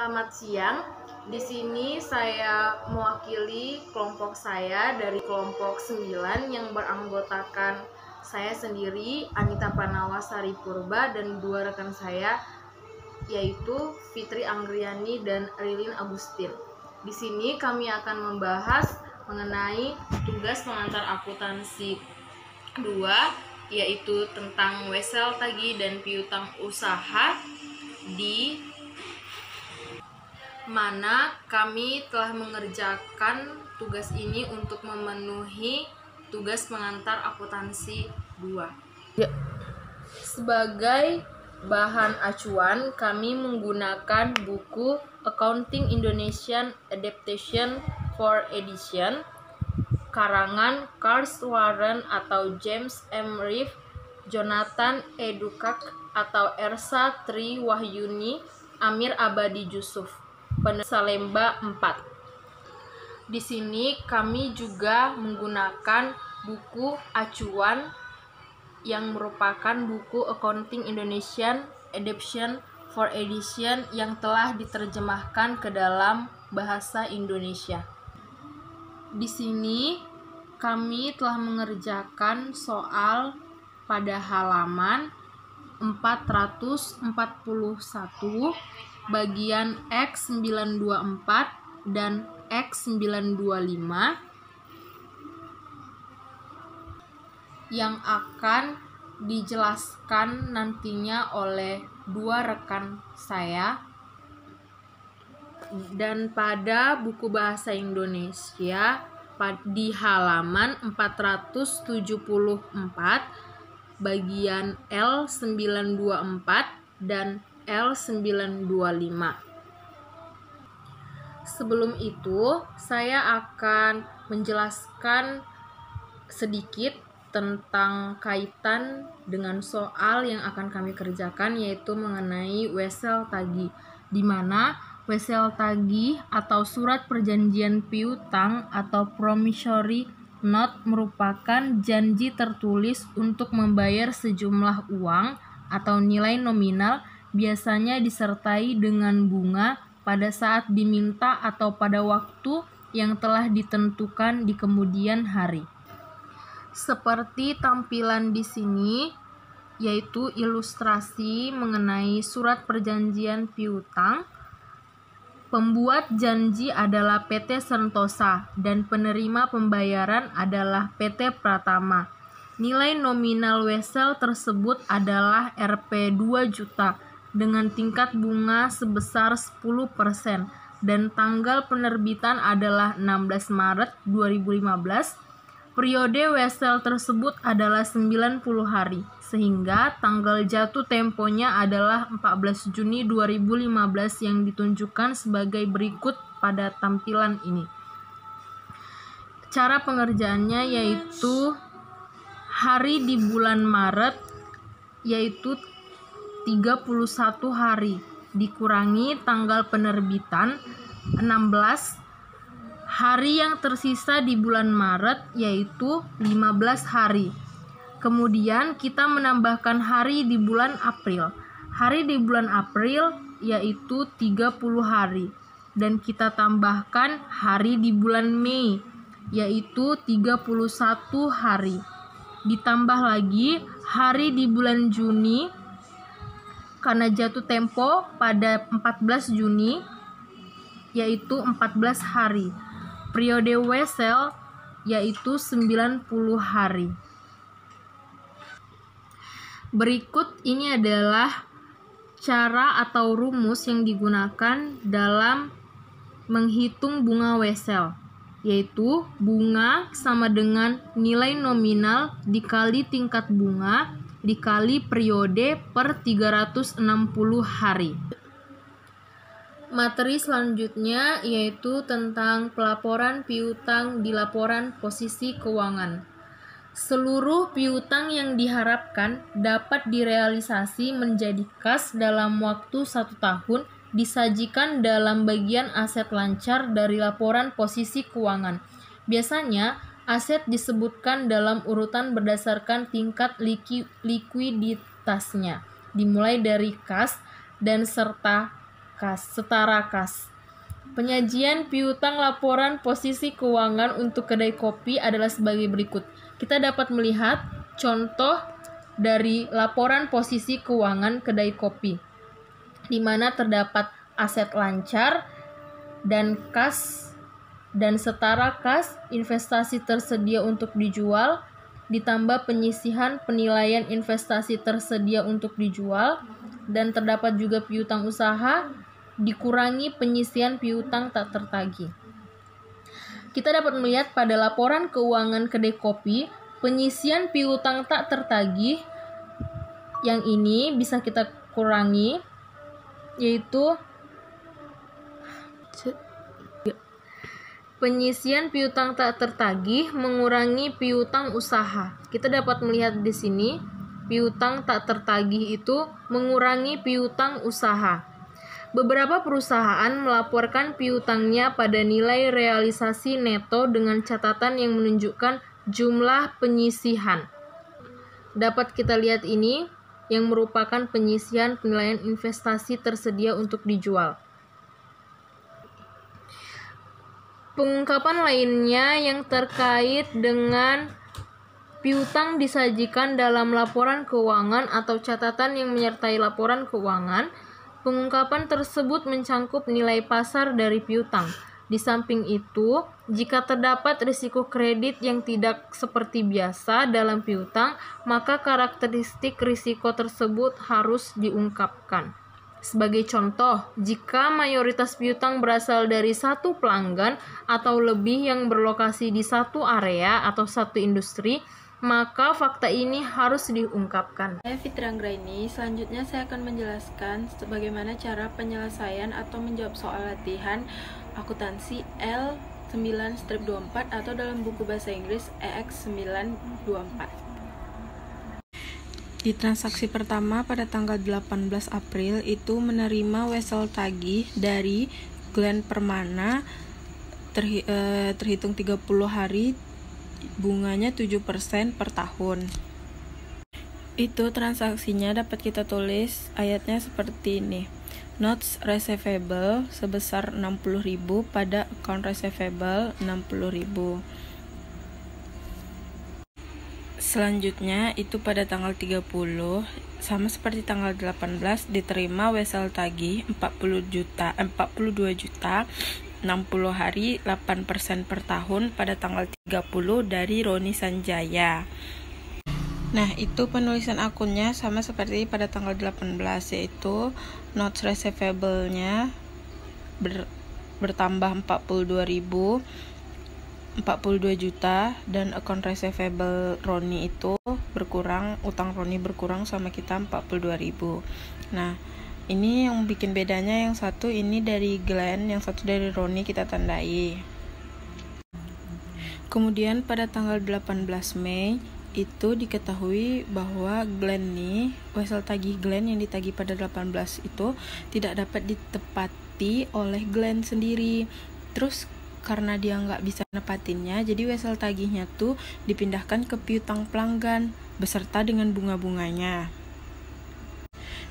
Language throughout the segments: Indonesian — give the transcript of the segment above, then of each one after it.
Selamat siang. Di sini saya mewakili kelompok saya dari kelompok 9 yang beranggotakan saya sendiri, Anita Panawasari Purba, dan dua rekan saya yaitu Fitri Anggriani dan Rilin Agustin. Di sini kami akan membahas mengenai tugas pengantar akuntansi 2, yaitu tentang wesel tagih dan piutang usaha, di mana kami telah mengerjakan tugas ini untuk memenuhi tugas pengantar akuntansi 2. Sebagai bahan acuan, kami menggunakan buku Accounting Indonesian Adaptation for Edition karangan Carl Warren atau James M. Reeve, Jonathan E. Dukak atau Ersa Tri Wahyuni, Amir Abadi Jusuf, penulis Salemba 4. Di sini kami juga menggunakan buku acuan yang merupakan buku Accounting Indonesian Adaptation for Edition yang telah diterjemahkan ke dalam bahasa Indonesia. Di sini kami telah mengerjakan soal pada halaman 441 bagian X924 dan X925 yang akan dijelaskan nantinya oleh dua rekan saya. Dan pada buku bahasa Indonesia di halaman 474 bagian L924 dan L925. Sebelum itu, saya akan menjelaskan sedikit tentang kaitan dengan soal yang akan kami kerjakan, yaitu mengenai wesel tagih, di mana wesel tagih atau surat perjanjian piutang atau promissory note merupakan janji tertulis untuk membayar sejumlah uang atau nilai nominal, biasanya disertai dengan bunga pada saat diminta atau pada waktu yang telah ditentukan di kemudian hari. Seperti tampilan di sini, yaitu ilustrasi mengenai surat perjanjian piutang. Pembuat janji adalah PT Sentosa dan penerima pembayaran adalah PT Pratama. Nilai nominal wesel tersebut adalah Rp 2 juta dengan tingkat bunga sebesar 10% dan tanggal penerbitan adalah 16 Maret 2015. Periode wesel tersebut adalah 90 hari, sehingga tanggal jatuh temponya adalah 14 Juni 2015 yang ditunjukkan sebagai berikut pada tampilan ini. Cara pengerjaannya yaitu hari di bulan Maret yaitu 31 hari dikurangi tanggal penerbitan 16. Hari yang tersisa di bulan Maret yaitu 15 hari. Kemudian kita menambahkan hari di bulan April. Hari di bulan April yaitu 30 hari. Dan kita tambahkan hari di bulan Mei yaitu 31 hari. Ditambah lagi hari di bulan Juni karena jatuh tempo pada 14 Juni yaitu 14 hari. Periode wesel yaitu 90 hari. Berikut ini adalah cara atau rumus yang digunakan dalam menghitung bunga wesel, yaitu bunga sama dengan nilai nominal dikali tingkat bunga dikali periode per 360 hari. Materi selanjutnya yaitu tentang pelaporan piutang di laporan posisi keuangan. Seluruh piutang yang diharapkan dapat direalisasi menjadi kas dalam waktu 1 tahun disajikan dalam bagian aset lancar dari laporan posisi keuangan. Biasanya, aset disebutkan dalam urutan berdasarkan tingkat likuiditasnya, dimulai dari kas dan serta kas, setara kas. Penyajian piutang laporan posisi keuangan untuk kedai kopi adalah sebagai berikut. Kita dapat melihat contoh dari laporan posisi keuangan kedai kopi, di mana terdapat aset lancar dan kas dan setara kas, investasi tersedia untuk dijual, ditambah penyisihan penilaian investasi tersedia untuk dijual, dan terdapat juga piutang usaha, dikurangi penyisihan piutang tak tertagih. Kita dapat melihat pada laporan keuangan kedai kopi, penyisihan piutang tak tertagih yang ini bisa kita kurangi, yaitu penyisian piutang tak tertagih mengurangi piutang usaha. Kita dapat melihat di sini piutang tak tertagih itu mengurangi piutang usaha. Beberapa perusahaan melaporkan piutangnya pada nilai realisasi neto dengan catatan yang menunjukkan jumlah penyisihan. Dapat kita lihat ini yang merupakan penyisihan penilaian investasi tersedia untuk dijual. Pengungkapan lainnya yang terkait dengan piutang disajikan dalam laporan keuangan atau catatan yang menyertai laporan keuangan. Pengungkapan tersebut mencangkup nilai pasar dari piutang. Di samping itu, jika terdapat risiko kredit yang tidak seperti biasa dalam piutang, maka karakteristik risiko tersebut harus diungkapkan. Sebagai contoh, jika mayoritas piutang berasal dari satu pelanggan atau lebih yang berlokasi di satu area atau satu industri, maka fakta ini harus diungkapkan. Saya Fitri Anggraini. Selanjutnya saya akan menjelaskan bagaimana cara penyelesaian atau menjawab soal latihan akuntansi L9-24 atau dalam buku bahasa Inggris EX924. Di transaksi pertama pada tanggal 18 April itu menerima wesel tagih dari Glenn Permana terhitung 30 hari, bunganya 7% per tahun. Itu transaksinya dapat kita tulis ayatnya seperti ini. Notes receivable sebesar 60.000 pada account receivable 60.000. Selanjutnya itu pada tanggal 30 sama seperti tanggal 18 diterima wesel tagih 42 juta 60 hari 8% per tahun pada tanggal 30 dari Roni Sanjaya. Nah, itu penulisan akunnya sama seperti pada tanggal 18, yaitu notes receivable-nya bertambah 42 juta dan account receivable Roni itu berkurang, utang Roni berkurang sama kita 42.000. Nah, ini yang bikin bedanya, yang satu ini dari Glenn, yang satu dari Roni kita tandai. Kemudian pada tanggal 18 Mei itu diketahui bahwa Glenn nih, wesel tagih Glenn yang ditagih pada 18 itu tidak dapat ditepati oleh Glenn sendiri. Terus karena dia nggak bisa nepatinnya, jadi wesel tagihnya tuh dipindahkan ke piutang pelanggan beserta dengan bunga-bunganya.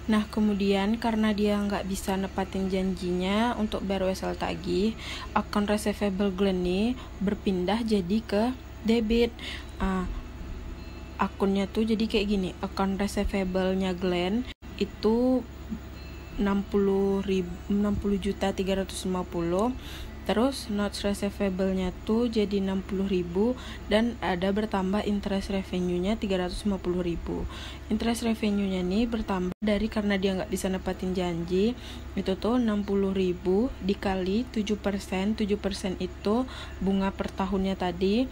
Nah, kemudian karena dia nggak bisa nepatin janjinya untuk bayar wesel tagih, account receivable Glenn nih berpindah jadi ke debit. Akunnya tuh jadi kayak gini, account receivable-nya Glenn itu 60.350, terus notes receivable-nya tuh jadi 60.000 dan ada bertambah interest revenue-nya 350.000. Interest revenue-nya nih bertambah dari karena dia nggak bisa nepatin janji, itu tuh 60.000 dikali 7%, 7% itu bunga per tahunnya tadi,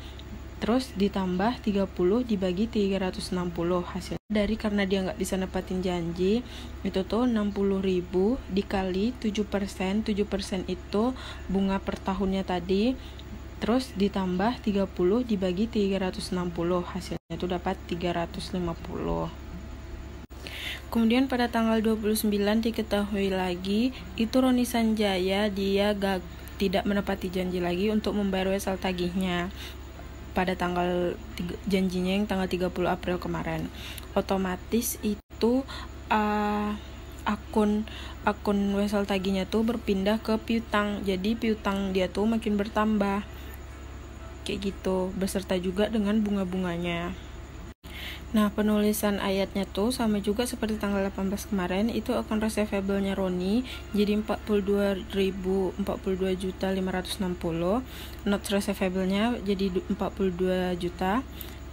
terus ditambah 30 dibagi 360, hasilnya dari karena dia nggak bisa nepatin janji itu tuh 60.000 dikali 7%, 7% itu bunga per tahunnya tadi, terus ditambah 30 dibagi 360, hasilnya itu dapat 350. Kemudian pada tanggal 29 diketahui lagi itu Roni Sanjaya dia tidak menepati janji lagi untuk membayar wesel tagihnya pada tanggal janjinya yang tanggal 30 April kemarin. Otomatis itu akun wesel tagihnya tuh berpindah ke piutang. Jadi piutang dia tuh makin bertambah. Kayak gitu, beserta juga dengan bunga-bunganya. Nah, penulisan ayatnya tuh sama juga seperti tanggal 18 kemarin. Itu account receivable-nya Roni jadi 42.042.560. Notes receivable-nya jadi 42 juta.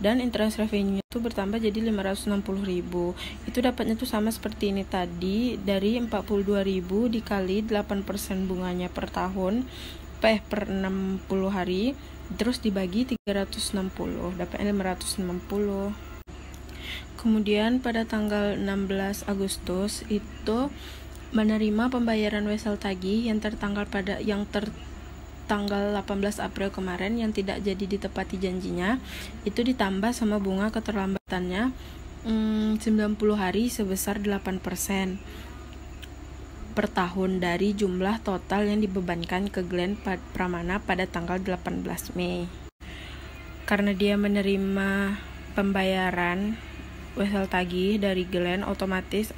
Dan interest revenue itu bertambah jadi 560.000. Itu dapatnya tuh sama seperti ini tadi, dari 42.000 dikali 8% bunganya per tahun per 60 hari, terus dibagi 360, dapatnya 560. Kemudian pada tanggal 16 Agustus itu menerima pembayaran wesel tagih yang tertanggal 18 April kemarin yang tidak jadi ditepati janjinya, itu ditambah sama bunga keterlambatannya 90 hari sebesar 8% per tahun dari jumlah total yang dibebankan ke Glenn Pramana pada tanggal 18 Mei. Karena dia menerima pembayaran wesel tagih dari Glenn, otomatis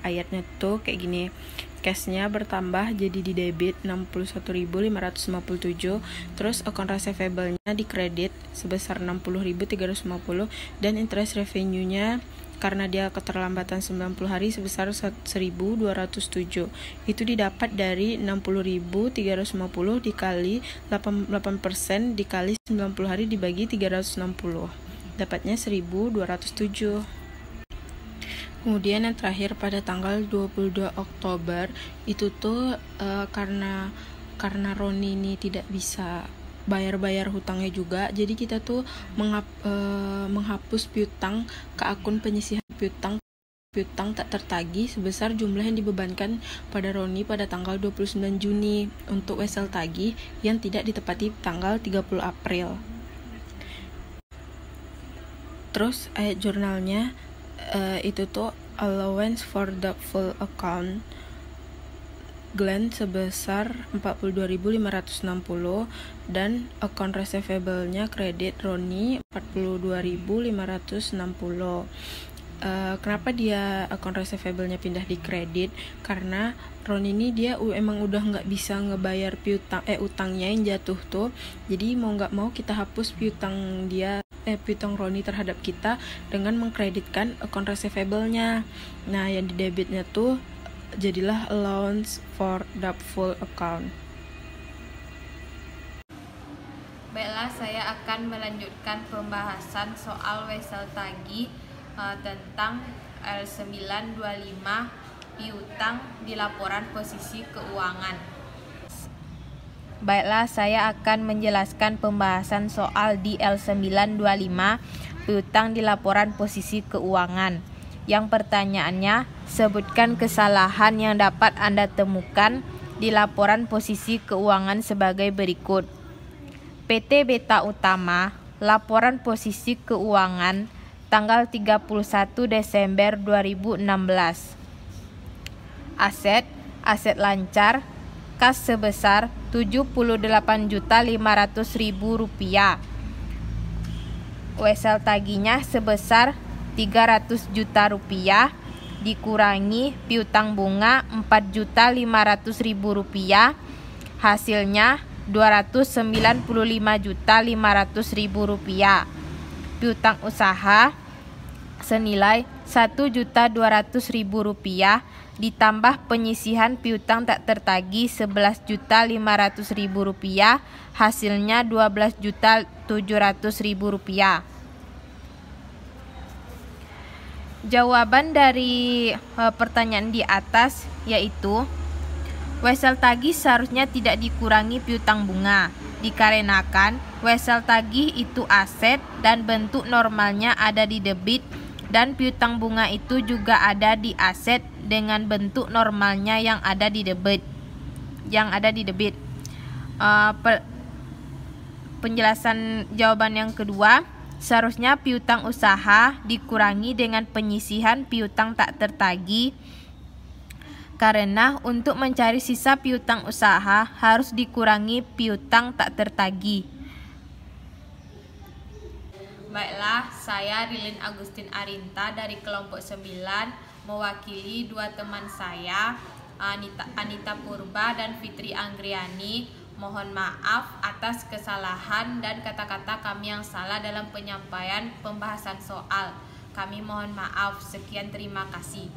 ayatnya tuh kayak gini. Cashnya bertambah jadi di debit 61.557, terus account receivable-nya di kredit sebesar 60.350, dan interest revenue-nya karena dia keterlambatan 90 hari sebesar 1.207. Itu didapat dari 60.350 dikali 8% dikali 90 hari dibagi 360. Dapatnya 1.207. Kemudian yang terakhir pada tanggal 22 Oktober itu tuh karena Roni ini tidak bisa bayar hutangnya juga, jadi kita tuh menghapus piutang ke akun penyisihan piutang tak tertagih sebesar jumlah yang dibebankan pada Roni pada tanggal 29 Juni untuk wesel tagih yang tidak ditepati tanggal 30 April. Terus ayat jurnalnya itu tuh allowance for the full account Glenn sebesar 42.560 dan account receivable-nya kredit Roni 42.560. Kenapa dia account receivable-nya pindah di kredit? Karena Roni ini dia emang udah nggak bisa ngebayar utangnya yang jatuh tuh. Jadi mau nggak mau kita hapus piutang Roni terhadap kita dengan mengkreditkan account receivable-nya. Nah, yang di debitnya tuh jadilah allowance for the full account. Baiklah, saya akan melanjutkan pembahasan soal wesel tagih tentang L925 piutang di laporan posisi keuangan. Baiklah, saya akan menjelaskan pembahasan soal di L925 piutang di laporan posisi keuangan. Yang pertanyaannya, sebutkan kesalahan yang dapat Anda temukan di laporan posisi keuangan sebagai berikut. PT Beta Utama, laporan posisi keuangan tanggal 31 Desember 2016. Aset lancar, kas sebesar Rp78.500.000. Wesel tagihnya sebesar Rp300 dikurangi piutang bunga Rp4.500.000, hasilnya Rp295.500.000. Piutang usaha senilai Rp1.200.000 ditambah penyisihan piutang tak tertagih Rp11.500.000, hasilnya Rp12.700.000. Jawaban dari pertanyaan di atas yaitu wesel tagih seharusnya tidak dikurangi piutang bunga, dikarenakan wesel tagih itu aset dan bentuk normalnya ada di debit, dan piutang bunga itu juga ada di aset dengan bentuk normalnya yang ada di debit. Penjelasan jawaban yang kedua, seharusnya piutang usaha dikurangi dengan penyisihan piutang tak tertagih, karena untuk mencari sisa piutang usaha harus dikurangi piutang tak tertagih. Baiklah, saya Rilin Agustin Arinta dari kelompok 9 mewakili dua teman saya, Anita Purba dan Fitri Anggriani. Mohon maaf atas kesalahan dan kata-kata kami yang salah dalam penyampaian pembahasan soal. Kami mohon maaf. Sekian, terima kasih.